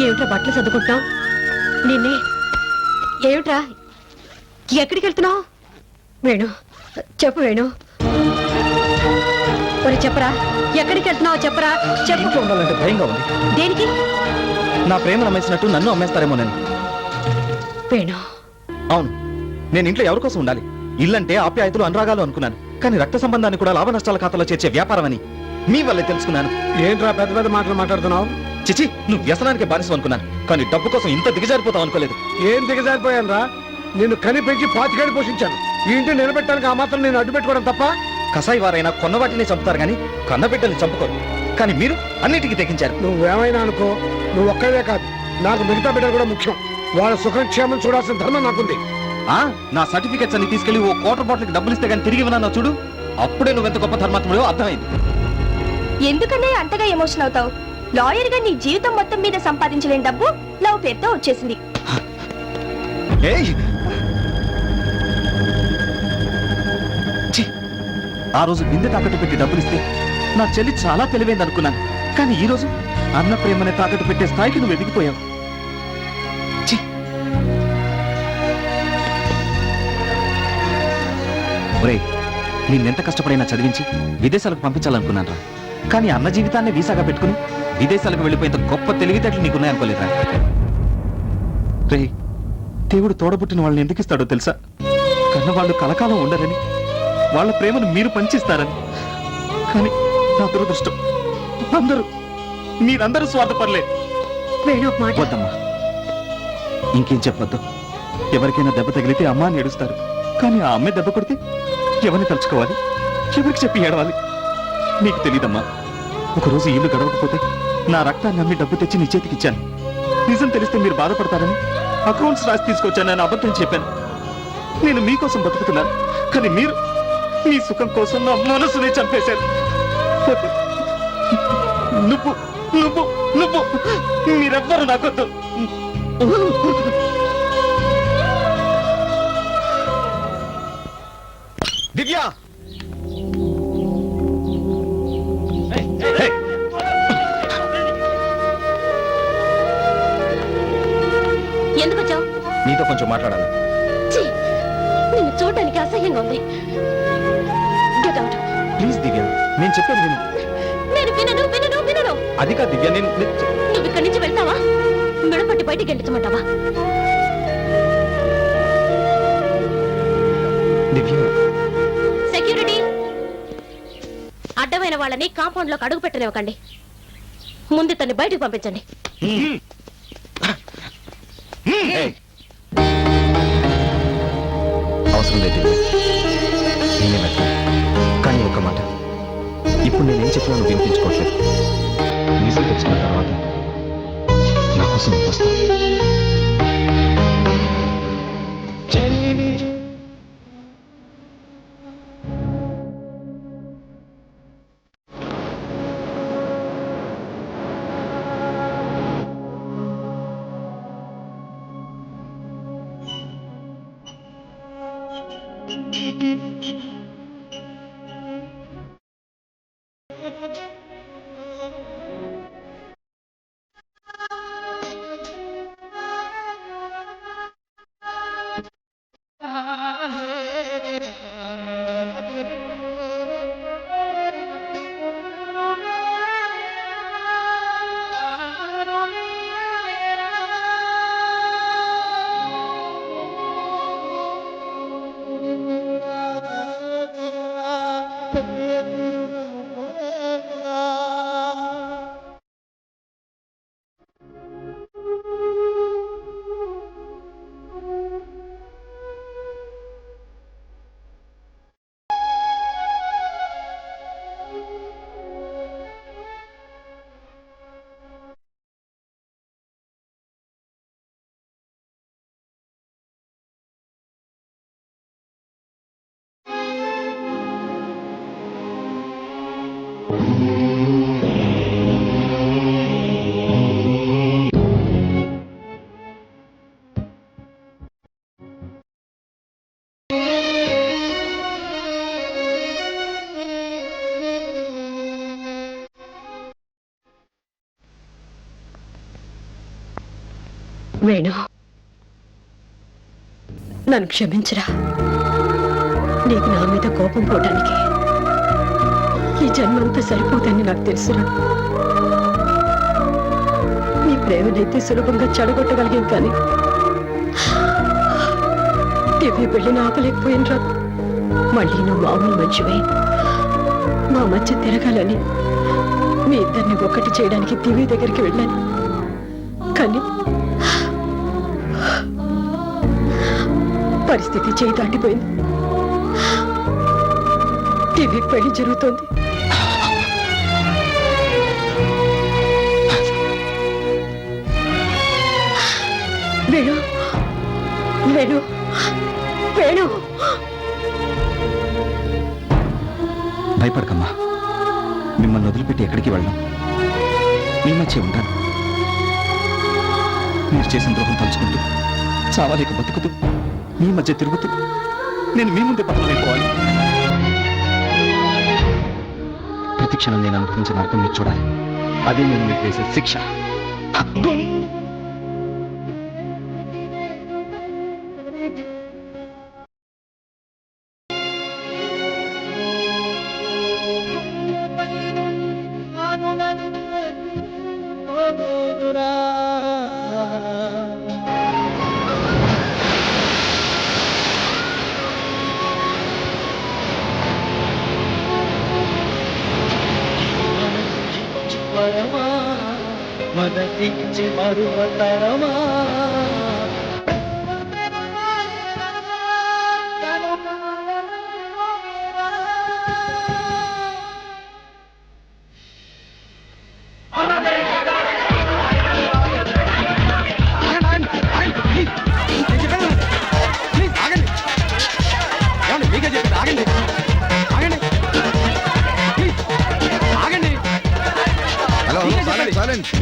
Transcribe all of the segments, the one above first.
ఏమిట్రా బట్టలు సర్దుకుంటున్నావు? నిన్నే ఏమిట్రా, ఎక్కడికి వెళ్తున్నావు? వేణు చెప్పు, వేణు ఒరే చెప్పరా, ఎక్కడికి వెళ్తున్నావు చెప్పరా, చెప్పు. ఇంట్లో ఉండాలంటే భయంగా ఉంది. దేనికి? నా ప్రేమ అమ్మేసినట్టు నన్ను అమ్మేస్తారేమోనని. వేణు అవును, నేను ఇంట్లో ఎవరి కోసం ఉండాలి? ఇల్లంటే ఆప్యాయతలు అనురాగాలు అనుకున్నాను, కానీ రక్త సంబంధాన్ని కూడా లాభ నష్టాల ఖాతాలో చేర్చే వ్యాపారం అని మీ వల్లే తెలుసుకున్నాను. ఏంట్రా పెద్ద పెద్ద మాటలు మాట్లాడుతున్నావు? చిచి, నువ్వు వ్యసనానికి బానిసం అనుకున్నాను, కానీ డబ్బు కోసం ఇంత దిగజారిపోతావు అనుకోలేదు. ఏం దిగజారిపోయాను రా? నిన్ను కని పెంచి 25 ఏళ్ళు పోషించాను. ఈ ఇంటిని నిలబెట్టడానికి ఆ మాత్రం నేను అడ్డు పెట్టుకోవడం తప్ప? కసాయి వారైనా కొన్నవాటిని చంపుతారు కానీ కన్నబిడ్డల్ని చంపుకోరు. కానీ మీరు అన్నిటికీ తెగించారు. నువ్వేమైనా అనుకో, నువ్వు ఒక్కడే కాదు, నాకు మిగతా బిడ్డలు కూడా ముఖ్యం. వాళ్ళ సుఖక్షేమం చూడాల్సిన ధర్మం నాకుంది. నా సర్టిఫికెట్స్ అన్ని తీసుకెళ్లి ఓ క్వార్టర్ బాటిల్కి డబ్బులు ఇస్తే కానీ తిరిగి ఇవ్వనన్నా చూడు, అప్పుడే నువ్వెంత గొప్ప ధర్మాత్ముడో అర్థమైంది. ఎందుకనే అంతగా ఎమోషన్ అవుతావు? లాయర్ గా నీ జీవితం మొత్తం మీద సంపాదించలేని డబ్బు లవ్ పేరుతో వచ్చేసింది. ఆ రోజు బిందె తాకట్టు పెట్టి డబ్బులు ఇస్తే నా చెల్లి చాలా తెలివైంది అనుకున్నాను, కానీ ఈ రోజు అన్న ప్రేమనే తాకట్టు పెట్టే స్థాయికి నువ్వు ఎదిగిపోయావు. ఒరే, నిన్నెంత కష్టపడైనా చదివించి విదేశాలకు పంపించాలనుకున్నాను రా, కానీ అన్న జీవితాన్ని వీసాగా పెట్టుకుని విదేశాలకు వెళ్ళిపోయేంత గొప్ప తెలివితేటలు నీకున్నాయనుకోలేదురా. రే, దేవుడు తోడబుట్టిన వాళ్ళని ఎందుకు ఇస్తాడో తెలుసా? కన్నవాళ్ళు కలకాలం ఉండరని, వాళ్ళ ప్రేమను మీరు పంచిస్తారని. కానీ నా దురదృష్టం, మీరందరూ స్వార్థపడలే. వద్దమ్మా, ఇంకేం చెప్పొద్దు. ఎవరికైనా దెబ్బ తగిలితే అమ్మా అని ఏడుస్తారు, కానీ ఆ అమ్మే దెబ్బ కొడితే ఎవరిని తలుచుకోవాలి, ఎవరికి చెప్పి ఏడవాలి? నీకు తెలీదమ్మా. ఒకరోజు ఇల్లు గడవకపోతే నా రక్తాన్ని అమ్మి డబ్బు తెచ్చి నీ చేతికిచ్చాను. నిజం తెలిస్తే మీరు బాధపడతారని అకౌంట్స్ రాసి తీసుకొచ్చానని అబద్ధం చెప్పాను. నేను మీకోసం బతుకుతున్నాను, కానీ మీరు మీ సుఖం కోసం నా మనసుని చంపేశారు. నువ్వు నువ్వు నువ్వు మీరెవ్వరు నాకొద్దు. దివ్య, ఎందుకు వచ్చావు? నీతో కొంచెం మాట్లాడాలి. నిన్ను చూడడానికి అసహ్యంగా ఉంది. ప్లీజ్ దివ్య, నేను చెప్పేది విను. నేను వినను వినను వినను. అది కాదు దివ్య, నువ్వు ఇక్కడి నుంచి వెళ్తావా? మెడపట్టి బయటికి గెంటమంటావా? దివ్య, సెక్యూరిటీ, అడ్డమైన వాళ్ళని కాంపౌండ్ లోకి అడుగు పెట్టనివ్వకండి. ముందు తన్ని బయటకు పంపించండి. అవసరం లేదు దివ్య, నేనే వెళ్తాను. కానీ ఒక్క మాట, ఇప్పుడు నేనేం చెప్పినా నువ్వు వినిపించుకోవట్లేదు. నిజం తెలుసుకున్న తర్వాత నా కోసం వస్తాను. వేణు, నన్ను క్షమించరా. నీకు నా మీద కోపం పోవడానికి ఈ జన్మంతా సరిపోదని నాకు తెలుసురా. నీ ప్రేమనైతే సులభంగా చెడగొట్టగలిగాం, కానీ దివ్య పెళ్లిని ఆపలేకపోయినరా. మళ్ళీ నువ్వు మామూలు మంచివే మా మధ్య తిరగాలని మీ ఇద్దరిని ఒక్కటి చేయడానికి దివ్య దగ్గరికి వెళ్ళాను. కానీ పరిస్థితి చేయి దాటిపోయింది. దివ్య పెళ్లి జరుగుతోంది. వేణు, వేణు, వేణు. భయపడకమ్మా, మిమ్మల్ని వదిలిపెట్టి ఎక్కడికి వెళ్ళను. మీ మధ్య ఉంటాను. మీరు చేసిన ద్రోహం తలుచుకుంటూ చావాలేక బతుకుతూ మీ మధ్య తిరుగుతూ నేను మీ ముందే పతనమైపోవాలి. ప్రతి క్షణం నేను అనుభవించిన నరకం మీరు చూడాలి. అదే నేను మీకు వేసే శిక్ష. మనసిచ్చి మరువతరమా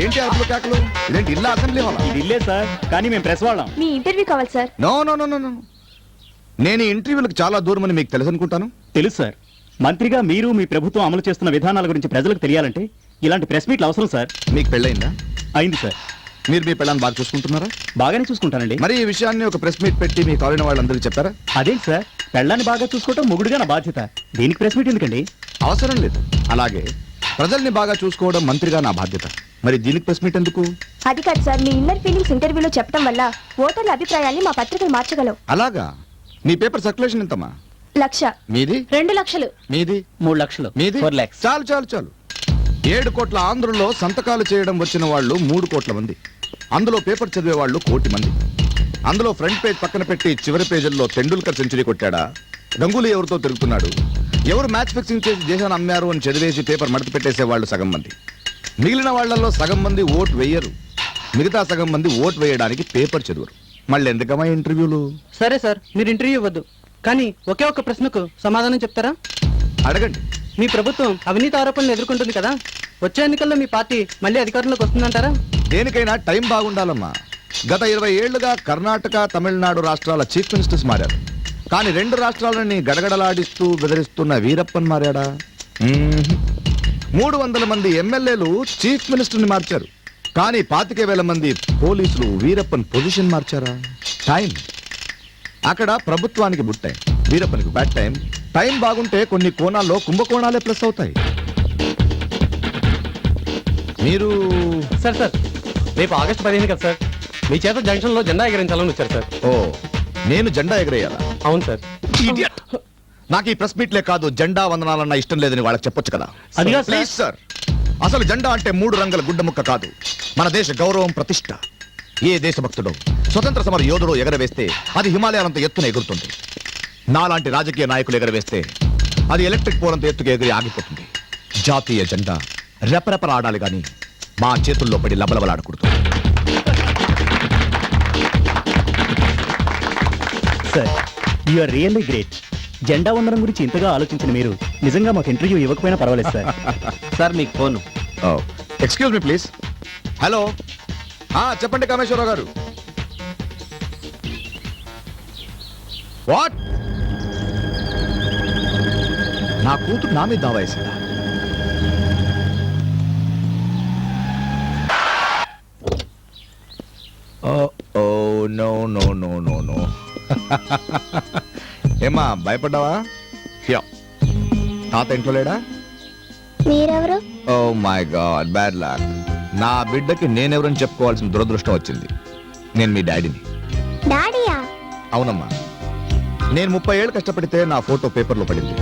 ఏంటి అసలు కేకలు? ఇదేంటి ఇల్లు అసెంబ్లీ హాల్? ఇది ఇల్లే సార్, కానీ మేము ప్రెస్ వాళ్ళం. మీ ఇంటర్వ్యూ కావాలి sir. No no no no no. నేను ఈ ఇంటర్వ్యూలకు చాలా దూరమని మీకు తెలుసు అనుకుంటాను. తెలుసు సార్. మంత్రిగా మీరు మీ ప్రభుత్వం అమలు చేస్తున్న విధానాల గురించి ప్రజలకు తెలియాలంటే ఇలాంటి ప్రెస్ మీట్లు అవసరం సార్. మీకు పెళ్ళయిందా? అయింది సార్. మీరు మీ పెళ్ళాన్ని బాగా చూసుకుంటున్నారా? బాగానే చూసుకుంటానండి. మరి ఈ విషయాన్ని ఒక ప్రెస్ మీట్ పెట్టి మీ కాలిన వాళ్ళందరికీ చెప్పారా? అదేంటి సార్, పెళ్ళాన్ని బాగా చూసుకోవటం మొగుడుగా నా బాధ్యత. దీనికి ప్రెస్ మీట్ ఎందుకండి? అవసరం లేదు. అలాగే ప్రజల్ని బాగా చూసుకోవడం మంత్రిగా నా బాధ్యత. మరి దీనికి ప్రెస్ మీట్ ఎందుకు? అది కాదు సార్, మీ ఇన్నర్ ఫీలింగ్స్ ఇంటర్వ్యూలో చెప్పడం వల్ల ఓటర్ల అభిప్రాయాన్ని మా పత్రికలు మార్చగలవు. అలాగా? మీ పేపర్ సర్క్యులేషన్ ఎంతమ్మా? 1,00,000. మీది? 2 లక్షలు. మీది? 3 లక్షలు. మీది? 4 lakhs. చాలు చాలు చాలు. 7 కోట్ల ఆంధ్రుల్లో సంతకాలు చేయడం వచ్చిన వాళ్ళు 3 కోట్ల మంది. అందులో పేపర్ చదివే వాళ్ళు 1 కోటి మంది. అందులో ఫ్రంట్ పేజ్ పక్కన పెట్టి చివరి పేజీల్లో తెండూల్కర్ సెంచరీ కొట్టాడా, గంగూలీ ఎవరితో తిరుగుతున్నాడు, ఎవరు మ్యాచ్ ఫిక్సింగ్ చేసి దేశాన్ని అమ్మారు అని చదివేసి పేపర్ మడత పెట్టేసే వాళ్ళు సగం మంది. మిగిలిన వాళ్లలో సగం మంది ఓటు వేయరు. మిగతా సగం మంది ఓటు వేయడానికి పేపర్ చదువురు. మళ్ళీ ఎందుకమ్మా ఇంటర్వ్యూలు? సరే సార్, మీరు ఇంటర్వ్యూ ఇవ్వద్దు, కానీ ఒకే ఒక్క ప్రశ్నకు సమాధానం చెప్తారా? అడగండి. మీ ప్రభుత్వం అవినీతి ఆరోపణలు ఎదుర్కొంటుంది కదా, వచ్చే ఎన్నికల్లో మీ పార్టీ మళ్ళీ అధికారంలోకి వస్తుందంటారా? దేనికైనా టైం బాగుండాలమ్మా. గత 20 ఏళ్లుగా కర్ణాటక, తమిళనాడు రాష్ట్రాల చీఫ్ మినిస్టర్స్ మారారు. కానీ 2 రాష్ట్రాలని గడగడలాడిస్తూ బెదిరిస్తున్న వీరప్పన్ మారాడా? 300 మంది ఎమ్మెల్యేలు చీఫ్ మినిస్టర్ని మార్చారు. కానీ 25,000 మంది పోలీసులు వీరప్పన్ పొజిషన్ మార్చారా? టైం. అక్కడ ప్రభుత్వానికి గుడ్ టైం, వీరప్పనికి బ్యాడ్ టైం. టైం బాగుంటే కొన్ని కోణాల్లో కుంభకోణాలే ప్లస్ అవుతాయి. మీరు సార్ సార్, రేపు ఆగస్టు 15 కదా సార్, మీ చేత జంక్షన్ లో జెండా ఎగరించాలని వచ్చారు సార్. ఓ, నేను జెండా ఎగరేయాలా? అవును సార్. Idiot! నాకు ఈ ప్రెస్ మీట్లే కాదు, జెండా వందనాలన్నా ఇష్టం లేదని వాళ్ళకి చెప్పొచ్చు కదా. అది కాదు ప్లీజ్ సార్. అసలు జెండా అంటే 3 రంగుల గుడ్డ ముక్క కాదు, మన దేశ గౌరవం, ప్రతిష్ట. ఏ దేశభక్తుడో, స్వతంత్ర సమర యోధుడో ఎగరవేస్తే అది హిమాలయాలంత ఎత్తున ఎగురుతుంది. నాలాంటి రాజకీయ నాయకులు ఎగరవేస్తే అది ఎలక్ట్రిక్ పోలంత ఎత్తుకు ఎగిరి ఆగిపోతుంది. జాతీయ జెండా రెపరెపలాడాలి గాని మా చేతుల్లో పడి లబలబలాడకూడదు. Sir, you are really great. జెండా వందనం గురించి ఇంతగా ఆలోచించిన మీరు నిజంగా మాకు ఇంటర్వ్యూ ఇవ్వకపోయినా పర్వాలేదు సార్. సార్ మీకు phone. Excuse me please. Hello, చెప్పండి కామేశ్వరరావు గారు. వాట్? నా కూతురు నా మీద దావా వేసిందా? ఏమ్మా భయపడ్డావా? యా. తాత ఇంట్లో లేడా? మీరెవరు? Oh my God, bad luck. నా బిడ్డకి నేనెవరని చెప్పుకోవాల్సిన దురదృష్టం వచ్చింది. నేను మీ డాడీని. డాడీయా? అవునమ్మా. నేను 30 ఏళ్ళు కష్టపడితే నా ఫోటో పేపర్లో పడింది.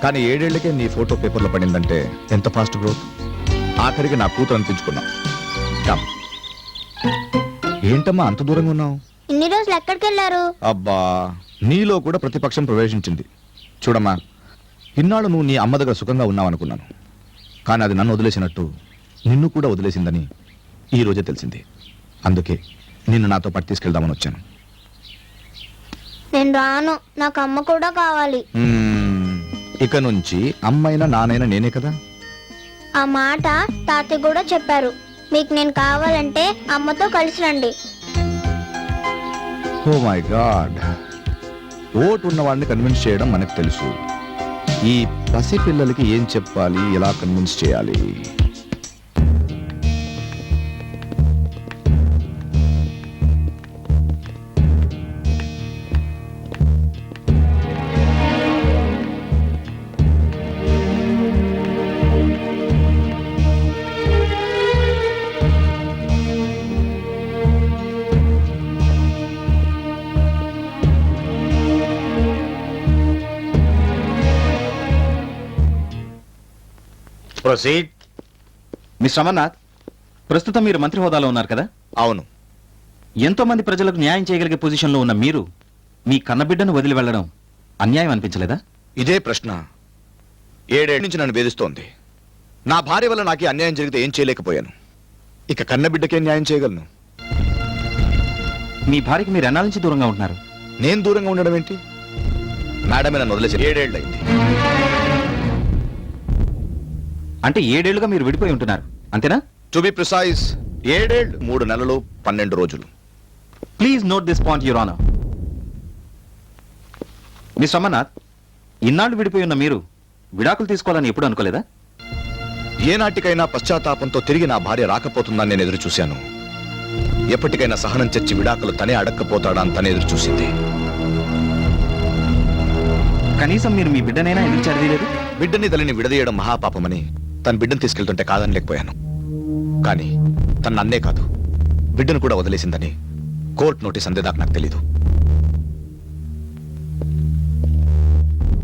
కానీ 7 ఏళ్లకే నీ ఫోటో పేపర్లో పడిందంటే ఎంత ఫాస్ట్ గ్రోత్. ఆఖరికి నా కూతురు అనిపించుకున్నావు. కమ్. ఏంటమ్మా అంత దూరంగా ఉన్నావు? ఇన్ని రోజులు ఎక్కడికి వెళ్ళారు? అబ్బా, నీలో కూడా ప్రతిపక్షం ప్రవేశించింది. చూడమ్మా, ఇన్నాళ్ళు నువ్వు నీ అమ్మ దగ్గర సుఖంగా ఉన్నావనుకున్నాను. కానీ అది నన్ను వదిలేసినట్టు నిన్ను కూడా వదిలేసిందని ఈ రోజే తెలిసింది. అందుకే నిన్ను నాతో పాటు తీసుకెళ్దామని వచ్చాను. నేను రాను, నాకు అమ్మ కూడా కావాలి. ఇక నుంచి అమ్మైనా నానైనా నేనే కదా. ఆ మాట తాతయ్య కూడా చెప్పారు. మీకు నేను కావాలంటే అమ్మతో కలిసి రండి. ఓ మై గాడ్, ఓటు ఉన్న వాడిని కన్విన్స్ చేయడం మనకు తెలుసు. ఈ పసి పిల్లలకి ఏం చెప్పాలి, ఎలా కన్విన్స్ చేయాలి? ప్రొసీడ్. మిస్టర్ అమర్నాథ్, ప్రస్తుతం మీరు మంత్రి హోదాలో ఉన్నారు కదా? అవును. ఎంతో మంది ప్రజలకు న్యాయం చేయగలిగే పొజిషన్లో ఉన్న మీరు మీ కన్నబిడ్డను వదిలి వెళ్ళడం అన్యాయం అనిపించలేదా? ఇదే ప్రశ్న 7 ఏళ్ల నుంచి నన్ను వేధిస్తోంది. నా భార్య వల్ల నాకే అన్యాయం జరిగితే ఏం చేయలేకపోయాను. ఇక కన్నబిడ్డకే న్యాయం చేయగలను. మీ భార్యకి మీరు ఎన్నాళ్ళ నుంచి దూరంగా ఉంటున్నారు? నేను దూరంగా ఉండడం ఏంటి? మేడమే నన్ను వదిలేసి 7 ఏళ్ళు అయింది. అంటే 7 ఏళ్లుగా మీరు విడిపోయి ఉంటున్నారు, అంతేనా? టు బి ప్రిసైజ్ 7 ఏళ్ళు 3 నెలలు 12 రోజులు. Please note this point your honour. Mister Amarnath, ఇన్నాళ్ళు విడిపోయి ఉన్న మీరు విడాకులు తీసుకోవాలని ఎప్పుడు అనుకోలేదా? ఏనాటికైనా పశ్చాత్తాపంతో తిరిగి నా భార్య రాకపోతుందని నేను ఎదురు చూశాను. ఎప్పటికైనా సహనం చచ్చి విడాకులు తనే అడక్కపోతాడా అని తనే ఎదురు చూసింది. కనీసం మీరు మీ బిడ్డనైనా ఎందుకు చదివలేదు? బిడ్డని తల్లిని విడదీయడం మహాపాపమని తన బిడ్డను తీసుకెళ్తుంటే కాదనలేకపోయాను. కానీ తన నన్నే కాదు, బిడ్డను కూడా వదిలేసిందని కోర్టు నోటీస్ అందేదాకా నాకు తెలీదు.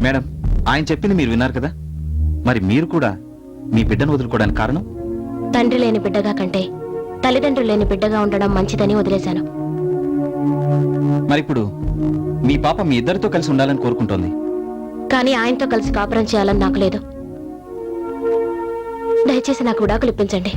మేడం, ఆయన చెప్పింది మీరు విన్నారు కదా. మరి మీరు కూడా మీ బిడ్డను వదులుకోవడానికి కారణం? తండ్రి లేని బిడ్డగా కంటే తల్లిదండ్రులు లేని బిడ్డగా ఉండడం మంచిదని వదిలేశాను. మరిప్పుడు మీ పాప మీ ఇద్దరితో కలిసి ఉండాలని కోరుకుంటోంది. కానీ ఆయనతో కలిసి కాపురం చేయాలని నాకు లేదు. దయచేసి నాకు విడాకులు ఇప్పించండి.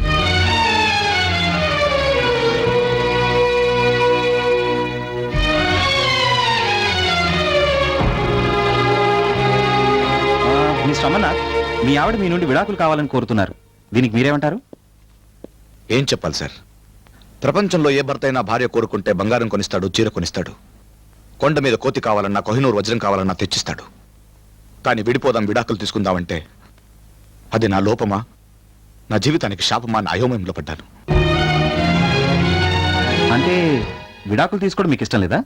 మిస్టర్ అమర్నాథ్, మీ ఆవిడ మీ నుండి విడాకులు కావాలని కోరుతున్నారు. దీనికి మీరేమంటారు? ఏం చెప్పాలి సార్? ప్రపంచంలో ఏ భర్త అయినా భార్య కోరుకుంటే బంగారం కొనిస్తాడు, చీర కొనిస్తాడు. కొండ మీద కోతి కావాలన్నా, కోహినూరు వజ్రం కావాలన్నా తెచ్చిస్తాడు. కానీ విడిపోదాం, విడాకులు తీసుకుందామంటే అది నా లోపమా, నా జీవితానికి శాపమా అని అయోమయంలో పడ్డాను. అంటే విడాకులు తీసుకోవడం మీకు ఇష్టం లేదా?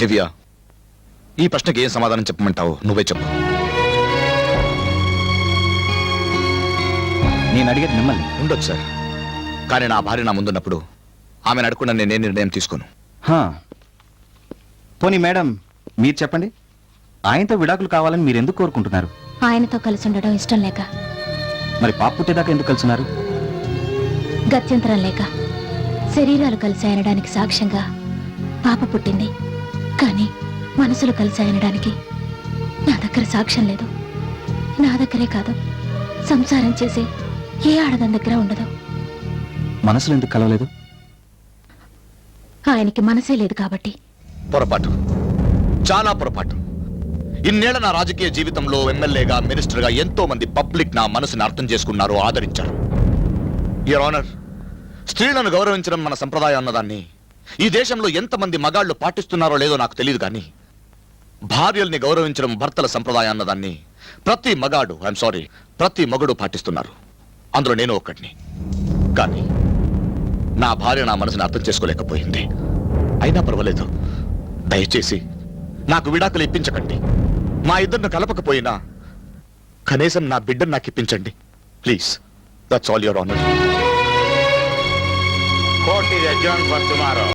దివ్య, ఈ ప్రశ్నకి ఏం సమాధానం చెప్పమంటావు? నువ్వే చెప్పు. నేను అడిగేది మిమ్మల్ని. ఉండొచ్చు సార్, కానీ నా భార్య నా ముందున్నప్పుడు ఆమెను అడగకుండా నేనే నిర్ణయం తీసుకోను. పోనీ మేడం, మీరు చెప్పండి, ఆయనతో విడాకులు కావాలని మీరు ఎందుకు కోరుకుంటున్నారు? ఆయనతో కలిసి ఉండడం ఇష్టం లేక. మరి పాప పుట్టేదాకా ఎందుకు కలుసున్నారు? గత్యంతరం లేక. శరీరాలు కలిసి ఆయనడానికి సాక్ష్యంగా పాప పుట్టింది. కానీ మనసులు కలిసి ఆయనడానికి నా దగ్గర సాక్ష్యం లేదు. నా దగ్గరే కాదు, సంసారం చేసి ఏ ఆడదాని దగ్గర ఉండదు. మనసులు ఎందుకు కలవలేదు? ఆయనకి మనసే లేదు కాబట్టి. పొరపాటు, చాలా పొరపాటు. ఇన్నేళ్ల నా రాజకీయ జీవితంలో ఎమ్మెల్యేగా, మినిస్టర్గా ఎంతో మంది పబ్లిక్ నా మనసుని అర్థం చేసుకున్నారు, ఆదరించారు. యువర్ ఆనర్, స్త్రీలను గౌరవించడం మన సంప్రదాయం అన్నదాన్ని ఈ దేశంలో ఎంతమంది మగాళ్లు పాటిస్తున్నారో లేదో నాకు తెలియదు, కానీ భార్యల్ని గౌరవించడం భర్తల సంప్రదాయం అన్నదాన్ని ప్రతి మగాడు, ఐఎమ్ సారీ, ప్రతి మగుడు పాటిస్తున్నారు. అందులో నేను ఒక్కడిని. కానీ నా భార్య నా మనసుని అర్థం చేసుకోలేకపోయింది. అయినా పర్వాలేదు, దయచేసి నాకు విడాకులు ఇప్పించకండి. మా ఇద్దరిని కలపకపోయినా కనీసం నా బిడ్డను నాకు ఇప్పించండి please. That's all your honour. Court is adjourned for tomorrow.